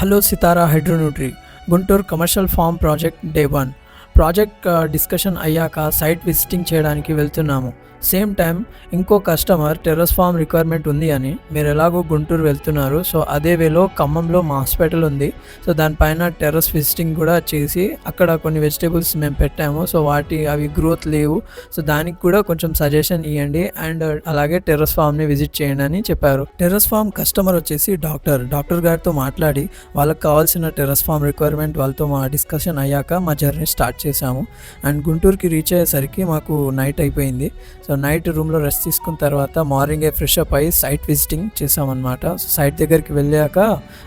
Hello Sitara Hydronutri Guntur commercial farm project day 1 project discussion అయ్యాక site visiting చేయడానికి వెళ్తున్నాము. Same time ఇంకో కస్టమర్ టెర్రస్ ఫార్మ్ రిక్వైర్మెంట్ ఉంది అని, మీరు ఎలాగో గుంటూరు వెళ్తున్నారు, సో అదే వేలో ఖమ్మంలో మా హాస్పిటల్ ఉంది, సో దానిపైన టెర్రస్ విజిటింగ్ కూడా చేసి అక్కడ కొన్ని వెజిటేబుల్స్ మేము పెట్టాము, సో అవి గ్రోత్ లేవు, సో దానికి కూడా కొంచెం సజెషన్ ఇవ్వండి అండ్ అలాగే టెర్రస్ ఫామ్ని విజిట్ చేయండి అని చెప్పారు. టెర్రస్ ఫార్మ్ కస్టమర్ వచ్చేసి డాక్టర్ గారితో మాట్లాడి వాళ్ళకి కావాల్సిన టెర్రస్ ఫార్మ్ రిక్వైర్మెంట్ వాళ్ళతో మా డిస్కషన్ అయ్యాక మా జర్నీ స్టార్ట్ చేశాము. అండ్ గుంటూరుకి రీచ్ అయ్యేసరికి మాకు నైట్ అయిపోయింది. సో నైట్ రూమ్లో రెస్ట్ తీసుకున్న తర్వాత మార్నింగే ఫ్రెష్ అప్ అయ్యి సైట్ విజిటింగ్ చేసామన్నమాట. సైట్ దగ్గరికి వెళ్ళాక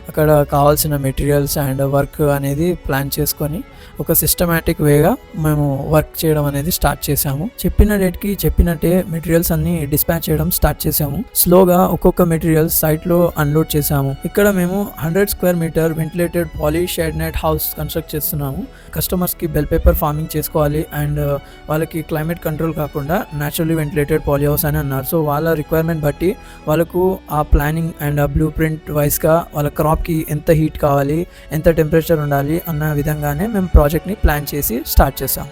అక్కడ కావాల్సిన మెటీరియల్స్ అండ్ వర్క్ అనేది ప్లాన్ చేసుకొని ఒక సిస్టమేటిక్ వేగా మేము వర్క్ చేయడం అనేది స్టార్ట్ చేసాము. చెప్పిన డేట్కి చెప్పినట్టే మెటీరియల్స్ అన్ని డిస్పాచ్ చేయడం స్టార్ట్ చేసాము. స్లోగా ఒక్కొక్క మెటీరియల్స్ సైట్లో అన్లోడ్ చేసాము. ఇక్కడ మేము 100 square metre ventilated poly shade net house construct చేస్తున్నాము. కస్టమర్స్కి బెల్ పేపర్ ఫార్మింగ్ చేసుకోవాలి అండ్ వాళ్ళకి క్లైమేట్ కంట్రోల్ కాకుండా న్యాచురల్లీ వెంటిలేటెడ్ పాలీ హౌస్ అని అన్నారు. సో వాళ్ళ రిక్వైర్మెంట్ బట్టి వాళ్ళకు ఆ ప్లానింగ్ అండ్ ఆ బ్లూ ప్రింట్ వైస్గా వాళ్ళ క్రాప్కి ఎంత హీట్ కావాలి, ఎంత టెంపరేచర్ ఉండాలి అన్న విధంగానే మేము ప్రాజెక్ట్ని ప్లాన్ చేసి స్టార్ట్ చేసాం.